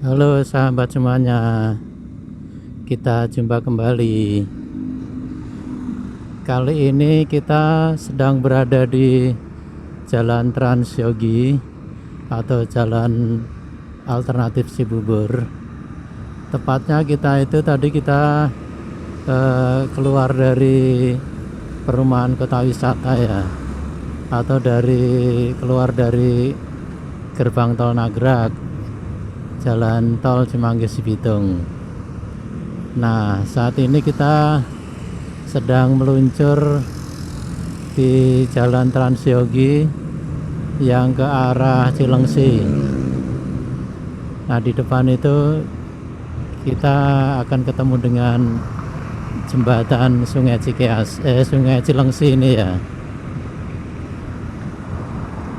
Halo sahabat semuanya, kita jumpa kembali. Kali ini kita sedang berada di Jalan Trans Yogi atau Jalan Alternatif Cibubur. Tepatnya kita keluar dari perumahan kota wisata ya, atau keluar dari gerbang tol Nagrak, Jalan Tol Cimanggis Bitung. Nah, saat ini kita sedang meluncur di Jalan Trans Yogi yang ke arah Cilengsi. Nah, di depan itu kita akan ketemu dengan jembatan Sungai Sungai Cilengsi ini ya.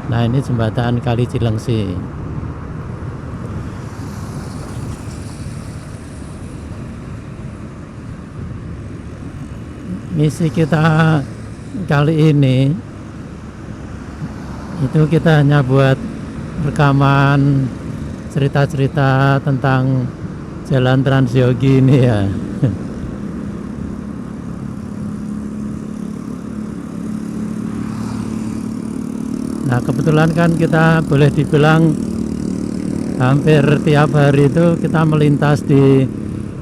Nah, ini jembatan Kali Cilengsi. Misi kita kali ini itu kita hanya buat rekaman cerita-cerita tentang Jalan Trans Yogi ini ya. Nah, kebetulan kan kita boleh dibilang hampir tiap hari itu kita melintas di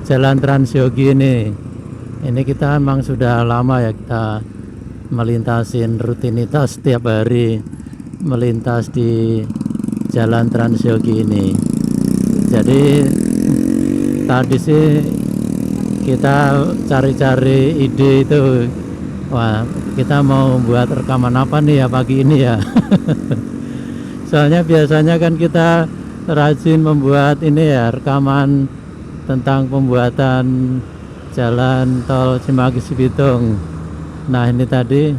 Jalan Trans Yogi ini. Ini kita memang sudah lama ya kita melintasin rutinitas setiap hari melintas di Jalan Trans Yogi ini. Jadi tadi sih kita cari-cari ide itu, wah kita mau buat rekaman apa nih ya pagi ini ya. Soalnya biasanya kan kita rajin membuat ini ya, rekaman tentang pembuatan Jalan Tol Cimanggis Bitung. Nah, ini tadi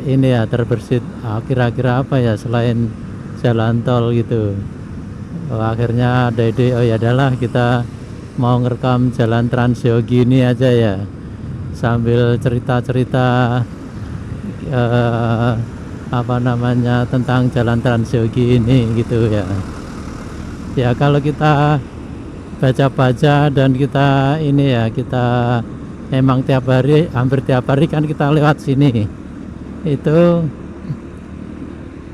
ini ya terbersit kira-kira apa ya selain jalan tol gitu. Akhirnya ada ide, oh ya adalah kita mau ngerekam Jalan Trans Yogi ini aja ya, sambil cerita-cerita tentang Jalan Trans Yogi ini gitu ya. Ya kalau kita baca-baca dan kita ini ya, kita emang hampir tiap hari kan kita lewat sini. Itu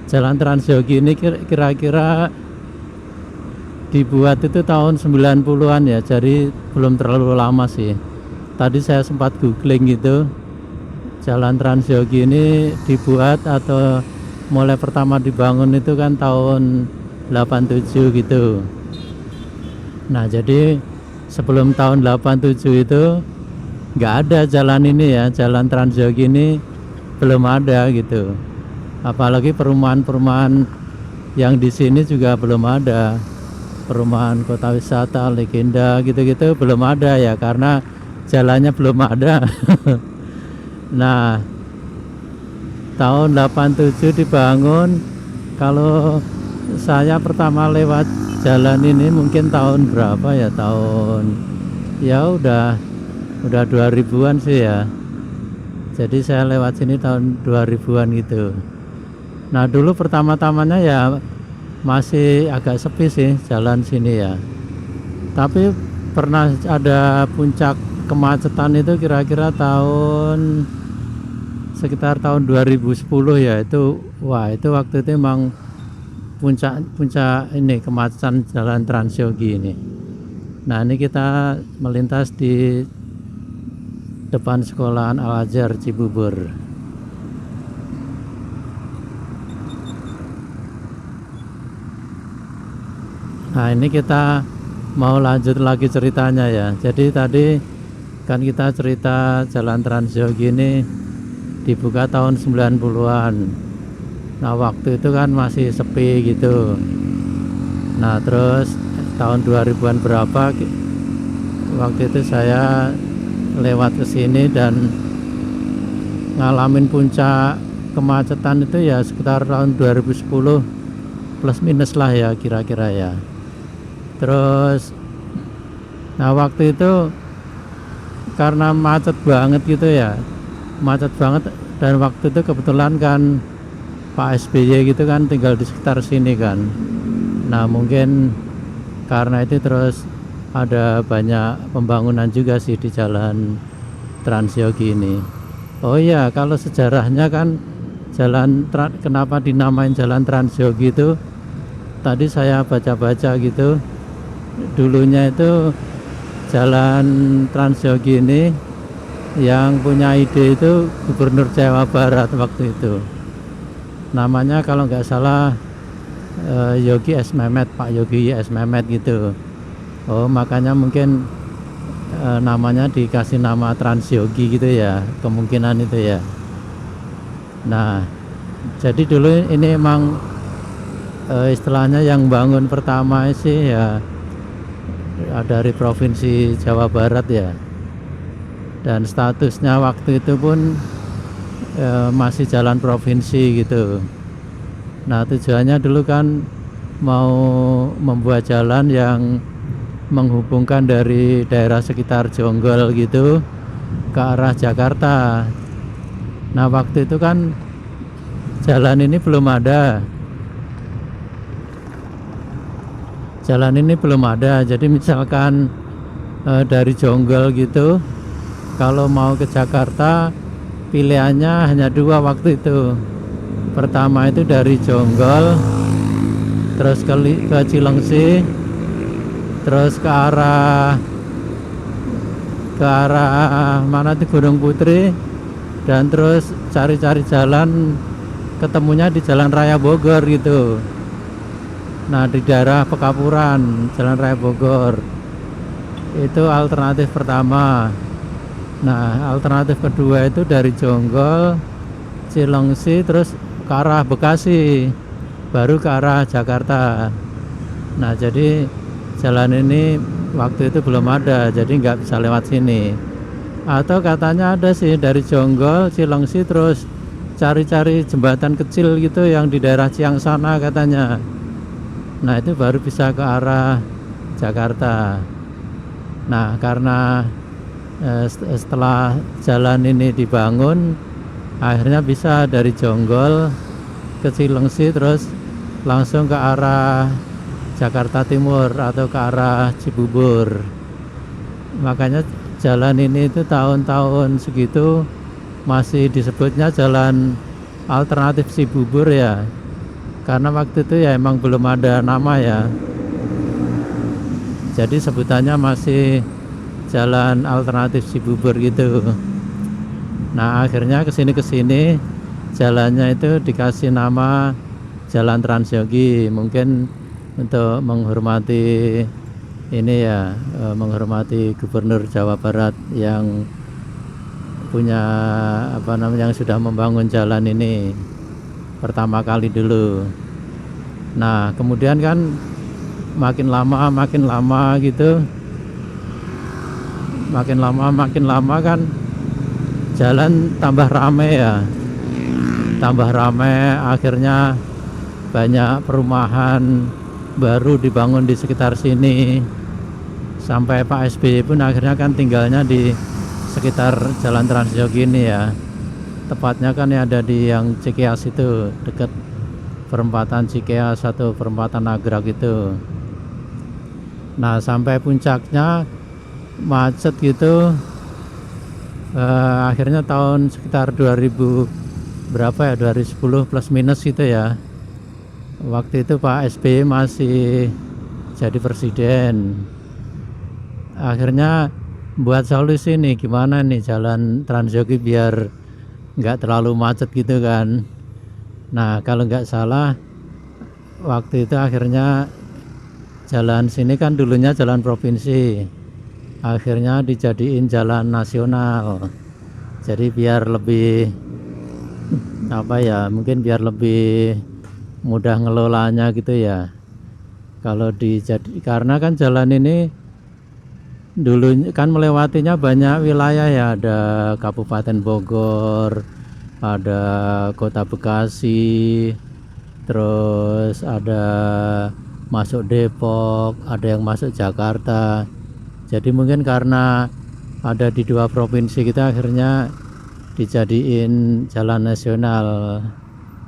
Jalan Trans Yogi ini kira-kira dibuat itu tahun 90-an ya, jadi belum terlalu lama sih. Tadi saya sempat googling gitu, Jalan Trans Yogi ini dibuat atau mulai pertama dibangun itu kan tahun 87 gitu. Nah, jadi sebelum tahun 87 itu nggak ada jalan ini ya, Jalan Trans Yogi ini belum ada gitu. Apalagi perumahan-perumahan yang di sini juga belum ada. Perumahan kota wisata, legenda gitu-gitu belum ada ya, karena jalannya belum ada. Nah, tahun 87 dibangun. Kalau saya pertama lewat jalan ini mungkin tahun berapa ya, udah 2000-an sih ya. Jadi saya lewat sini tahun 2000-an gitu. Nah, dulu pertama-tamanya ya masih agak sepi sih jalan sini ya. Tapi pernah ada puncak kemacetan itu kira-kira sekitar tahun 2010 ya. Itu waktu itu emang puncak ini kemacetan Jalan Trans Yogi ini. Nah, ini kita melintas di depan sekolahan Al-Azhar Cibubur. Nah, ini kita mau lanjut lagi ceritanya ya. Jadi tadi kan kita cerita Jalan Trans Yogi ini dibuka tahun 90-an. Nah, waktu itu kan masih sepi gitu. Nah, terus tahun 2000-an berapa waktu itu saya lewat ke sini dan ngalamin puncak kemacetan itu ya sekitar tahun 2010 plus minus lah ya kira-kira ya. Terus nah, waktu itu karena macet banget gitu ya, macet banget, dan waktu itu kebetulan kan Pak SBY gitu kan tinggal di sekitar sini kan. Nah, mungkin karena itu terus ada banyak pembangunan juga sih di jalan Transyogi ini. Oh iya, kalau sejarahnya kan kenapa dinamain jalan Transyogi itu, tadi saya baca-baca gitu, dulunya itu jalan Transyogi ini yang punya ide itu Gubernur Jawa Barat waktu itu. Namanya kalau nggak salah Yogi S. Mehmet, Pak Yogi S. Mehmet gitu. Oh, makanya mungkin namanya dikasih nama Transyogi gitu ya, kemungkinan itu ya. Nah, jadi dulu ini emang istilahnya yang bangun pertama sih ya dari Provinsi Jawa Barat ya, dan statusnya waktu itu pun masih jalan provinsi gitu. Nah, tujuannya dulu kan mau membuat jalan yang menghubungkan dari daerah sekitar Jonggol gitu ke arah Jakarta. Nah, waktu itu kan jalan ini belum ada. Jadi misalkan dari Jonggol gitu, kalau mau ke Jakarta pilihannya hanya dua waktu itu. Pertama itu dari Jonggol, terus ke Cilengsi, terus ke arah mana tuh Gunung Putri, dan terus cari-cari jalan, ketemunya di Jalan Raya Bogor gitu. Nah, di daerah Pekapuran, Jalan Raya Bogor itu alternatif pertama. Nah, alternatif kedua itu dari Jonggol, Cilengsi, terus ke arah Bekasi, baru ke arah Jakarta. Nah, jadi jalan ini waktu itu belum ada, jadi nggak bisa lewat sini. Atau katanya ada sih dari Jonggol, Cilengsi, terus cari-cari jembatan kecil gitu yang di daerah Ciang sana katanya. Nah, itu baru bisa ke arah Jakarta. Nah, karena setelah jalan ini dibangun, akhirnya bisa dari Jonggol ke Cilengsi terus langsung ke arah Jakarta Timur atau ke arah Cibubur. Makanya jalan ini itu tahun-tahun segitu masih disebutnya jalan alternatif Cibubur ya, karena waktu itu ya emang belum ada nama ya, jadi sebutannya masih jalan alternatif Cibubur gitu. Nah, akhirnya kesini jalannya itu dikasih nama Jalan Transyogi, mungkin untuk menghormati ini ya, menghormati Gubernur Jawa Barat yang punya yang sudah membangun jalan ini pertama kali dulu. Nah, kemudian kan makin lama gitu, makin lama kan jalan tambah rame ya, akhirnya banyak perumahan baru dibangun di sekitar sini, sampai Pak SBY pun akhirnya kan tinggalnya di sekitar Jalan Transyogi ini ya, tepatnya kan yang ada di yang Cikeas itu, dekat perempatan Cikeas atau perempatan Nagrag itu. Nah, sampai puncaknya macet gitu, akhirnya tahun sekitar 2000 berapa ya, 2010 plus minus gitu ya, waktu itu Pak SBY masih jadi presiden. Akhirnya buat solusi nih, gimana nih jalan Transyogi biar nggak terlalu macet gitu kan. Nah, kalau nggak salah waktu itu akhirnya jalan sini kan dulunya jalan provinsi, akhirnya dijadiin jalan nasional. Jadi biar lebih mungkin biar lebih mudah ngelolanya gitu ya. Kalau karena kan jalan ini dulu kan melewatinya banyak wilayah ya, ada Kabupaten Bogor, ada Kota Bekasi, terus ada masuk Depok, ada yang masuk Jakarta. Jadi mungkin karena ada di dua provinsi kita, akhirnya dijadiin jalan nasional.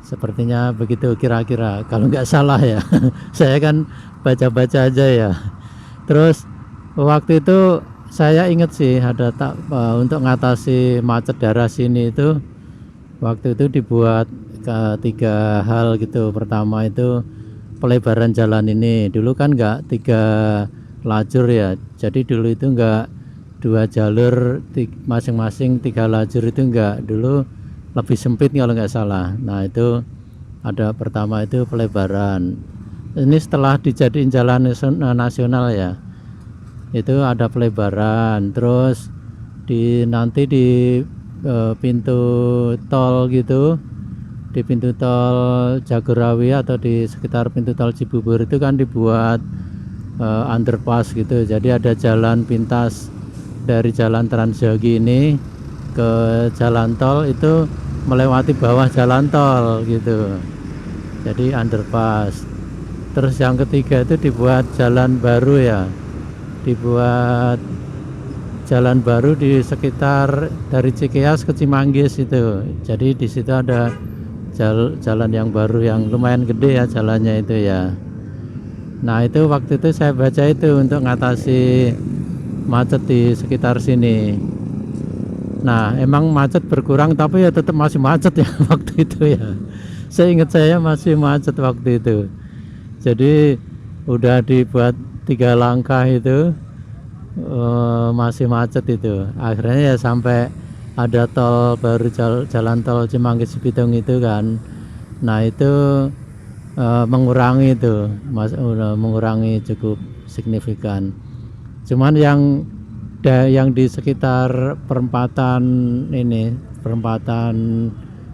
Sepertinya begitu kira-kira, kalau nggak salah ya. Saya kan baca-baca aja ya. Terus waktu itu saya ingat sih ada untuk ngatasi macet daerah sini itu waktu itu dibuat tiga hal gitu. Pertama itu pelebaran jalan ini. Dulu kan nggak 3 lajur ya. Jadi dulu itu nggak 2 jalur masing-masing 3 lajur itu enggak. Dulu lebih sempit kalau nggak salah. Nah itu ada pertama itu pelebaran. Ini setelah dijadiin jalan nasional ya. Itu ada pelebaran. Terus nanti di pintu tol gitu, di pintu tol Jagorawi atau di sekitar pintu tol Cibubur itu kan dibuat underpass gitu. Jadi ada jalan pintas dari jalan Transyogi ini ke jalan tol itu melewati bawah jalan tol gitu. Jadi underpass. Terus yang ketiga itu dibuat jalan baru ya. Dibuat jalan baru di sekitar dari Cikeas ke Cimanggis itu. Jadi di situ ada jalan yang baru yang lumayan gede ya jalannya itu ya. Nah itu waktu itu saya baca itu untuk ngatasi macet di sekitar sini. Nah emang macet berkurang tapi ya tetap masih macet ya waktu itu ya. Saya ingat saya masih macet waktu itu. Jadi udah dibuat 3 langkah itu masih macet itu. Akhirnya ya sampai ada tol baru jalan tol Cimanggis Bitung itu kan. Nah itu mengurangi itu, mengurangi cukup signifikan. Cuman yang di sekitar perempatan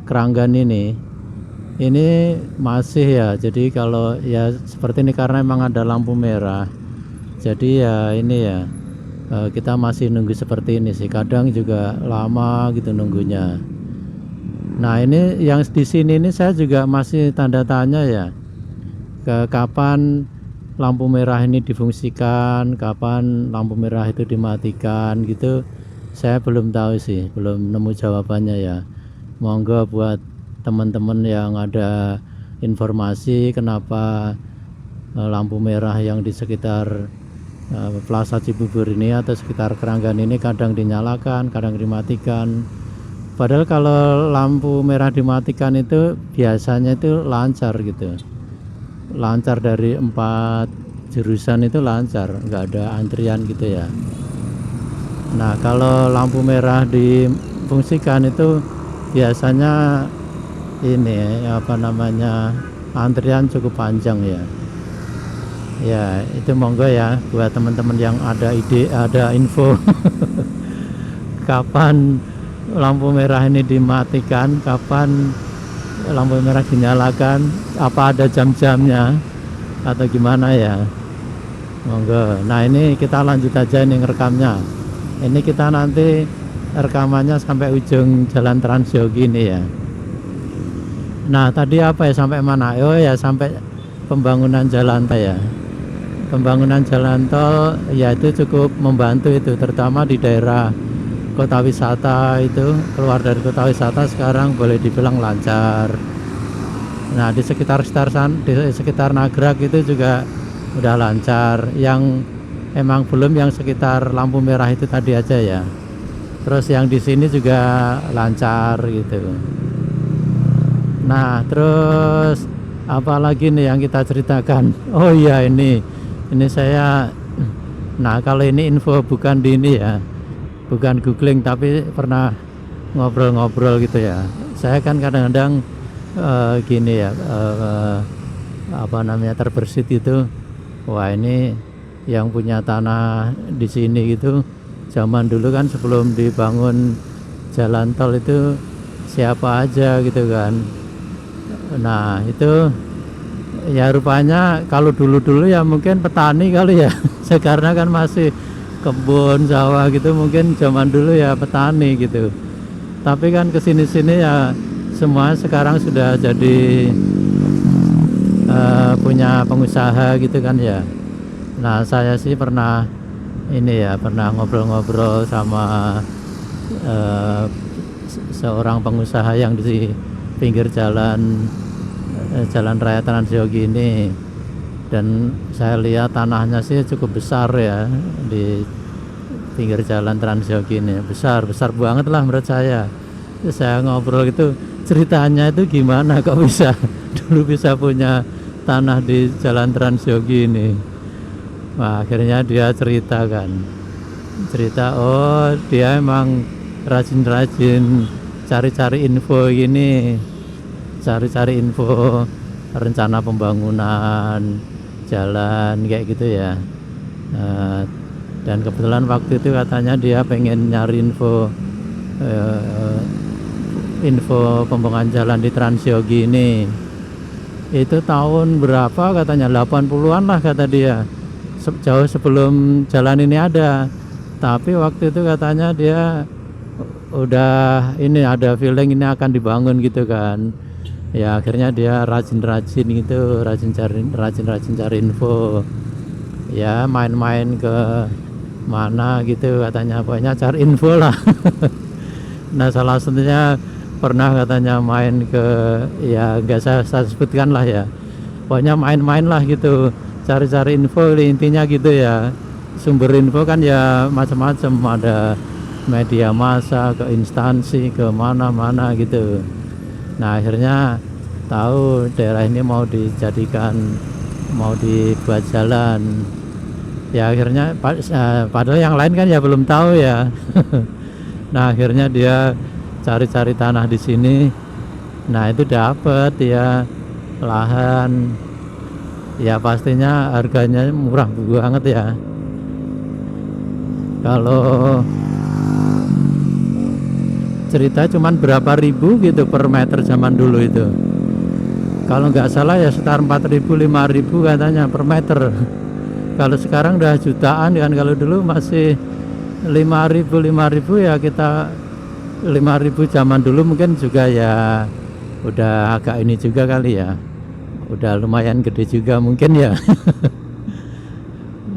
Keranggan ini masih ya. Jadi kalau ya seperti ini karena memang ada lampu merah. Jadi ya ini ya kita masih nunggu seperti ini sih. Kadang juga lama gitu nunggunya. Nah ini yang di sini ini saya juga masih tanda tanya ya. Kapan lampu merah ini difungsikan, kapan lampu merah itu dimatikan gitu, saya belum tahu sih, belum nemu jawabannya ya. Monggo buat teman-teman yang ada informasi kenapa lampu merah yang di sekitar Plaza Cibubur ini atau sekitar Keranggan ini kadang dinyalakan, kadang dimatikan. Padahal kalau lampu merah dimatikan itu biasanya itu lancar gitu. Lancar dari 4 jurusan itu lancar, nggak ada antrian gitu ya. Nah kalau lampu merah difungsikan itu biasanya ini antrian cukup panjang ya. Ya itu monggo ya buat teman-teman yang ada ide, ada info kapan lampu merah ini dimatikan, kapan lampu merah dinyalakan, apa ada jam-jamnya atau gimana ya, monggo. Nah ini kita lanjut aja ini ngerekamnya. Ini kita nanti rekamannya sampai ujung jalan Transyogi ini ya. Nah tadi apa ya, sampai mana? Oh ya sampai pembangunan jalan tol ya. Pembangunan jalan tol ya itu cukup membantu itu, terutama di daerah kota wisata itu. Keluar dari kota wisata sekarang boleh dibilang lancar. Nah di sekitar Nagrak itu juga udah lancar. Yang emang belum yang sekitar lampu merah itu tadi aja ya. Terus yang di sini juga lancar gitu. Nah terus apa lagi nih yang kita ceritakan? Oh iya ini saya. Nah kalau ini info bukan di ini ya, bukan googling tapi pernah ngobrol-ngobrol gitu ya. Saya kan kadang-kadang gini ya, terbersit itu. Wah ini yang punya tanah di sini gitu, zaman dulu kan sebelum dibangun jalan tol itu siapa aja gitu kan. Nah itu ya rupanya kalau dulu-dulu ya mungkin petani kali ya. Karena kan masih kebun sawah gitu, mungkin zaman dulu ya petani gitu. Tapi kan kesini-sini ya semua sekarang sudah jadi punya pengusaha gitu kan ya. Nah saya sih pernah ngobrol-ngobrol sama seorang pengusaha yang di pinggir jalan raya Transyogi ini. Dan saya lihat tanahnya sih cukup besar ya di pinggir jalan Transyogi ini, besar banget lah menurut saya. Terus saya ngobrol gitu, ceritanya itu gimana kok bisa dulu bisa punya tanah di jalan Transyogi ini. Wah, akhirnya dia cerita, oh dia emang rajin-rajin cari-cari info gini, cari-cari info rencana pembangunan jalan kayak gitu ya. Dan kebetulan waktu itu katanya dia pengen nyari info pembangunan jalan di Transyogi ini. Itu tahun berapa katanya, 80-an lah kata dia, jauh sebelum jalan ini ada. Tapi waktu itu katanya dia udah ini ada feeling ini akan dibangun gitu kan. Ya akhirnya dia rajin-rajin gitu, rajin cari info. Ya main-main ke mana gitu katanya, pokoknya cari info lah. Nah salah satunya pernah katanya main ke, ya nggak saya sebutkan lah ya, pokoknya main-main lah gitu, cari-cari info intinya gitu ya. Sumber info kan ya macam-macam, ada media massa, ke instansi, ke mana-mana gitu. Nah akhirnya tahu daerah ini mau dibuat jalan. Ya akhirnya padahal yang lain kan ya belum tahu ya. Nah akhirnya dia cari-cari tanah di sini. Nah itu dapat ya lahan. Ya pastinya harganya murah banget ya. Kalau cerita cuman berapa ribu gitu per meter zaman dulu itu. Kalau nggak salah ya sekitar 4.000 5.000 katanya per meter. Kalau sekarang udah jutaan kan, kalau dulu masih 5.000 ya, kita 5.000 zaman dulu mungkin juga ya udah agak ini juga kali ya, udah lumayan gede juga mungkin ya.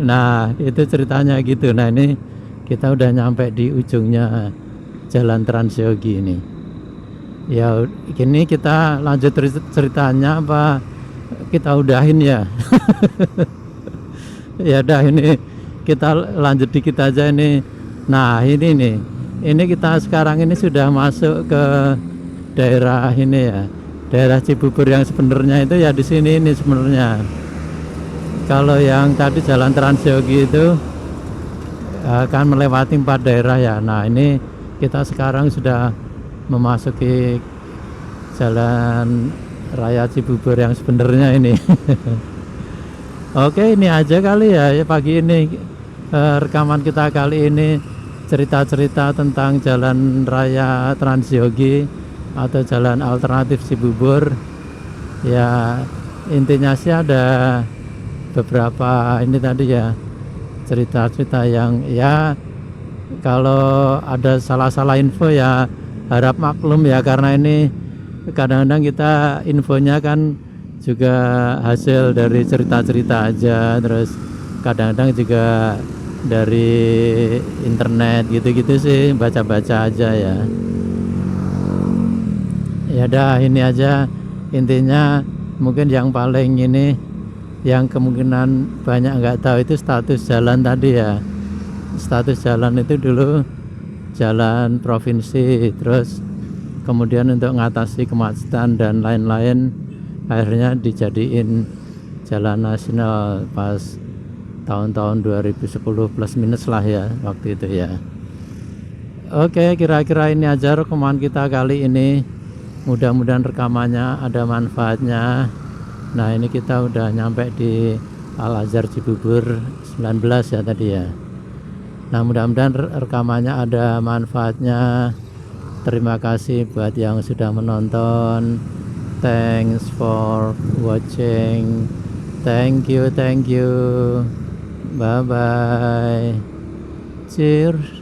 Nah itu ceritanya gitu. Nah ini kita udah nyampe di ujungnya jalan Transyogi ini. Ya ini kita lanjut ceritanya apa kita udahin ya? Ya udah ini kita lanjut dikit aja ini. Nah ini nih, ini kita sekarang ini sudah masuk ke daerah ini ya, daerah Cibubur yang sebenarnya itu ya di sini ini sebenarnya. Kalau yang tadi jalan Transyogi itu akan melewati 4 daerah ya. Nah ini kita sekarang sudah memasuki jalan raya Cibubur yang sebenarnya ini. Oke ini aja kali ya pagi ini rekaman kita kali ini, cerita-cerita tentang jalan raya Transyogi atau jalan alternatif Cibubur. Ya intinya sih ada beberapa ini tadi ya, cerita-cerita yang ya kalau ada salah-salah info ya harap maklum ya, karena ini kadang-kadang kita infonya kan juga hasil dari cerita-cerita aja, terus kadang-kadang juga dari internet gitu-gitu sih, baca-baca aja ya. Ya dah ini aja intinya. Mungkin yang paling ini, yang kemungkinan banyak nggak tahu itu status jalan tadi ya. Status jalan itu dulu jalan provinsi, terus kemudian untuk mengatasi kemacetan dan lain-lain akhirnya dijadiin jalan nasional pas tahun-tahun 2010 plus minus lah ya waktu itu ya. Oke kira-kira ini aja rekaman kita kali ini, mudah-mudahan rekamannya ada manfaatnya. Nah ini kita udah nyampe di Al Azhar Cibubur 19 ya tadi ya. Nah mudah-mudahan rekamannya ada manfaatnya. Terima kasih buat yang sudah menonton. Thanks for watching. Thank you. Bye bye. Cheers.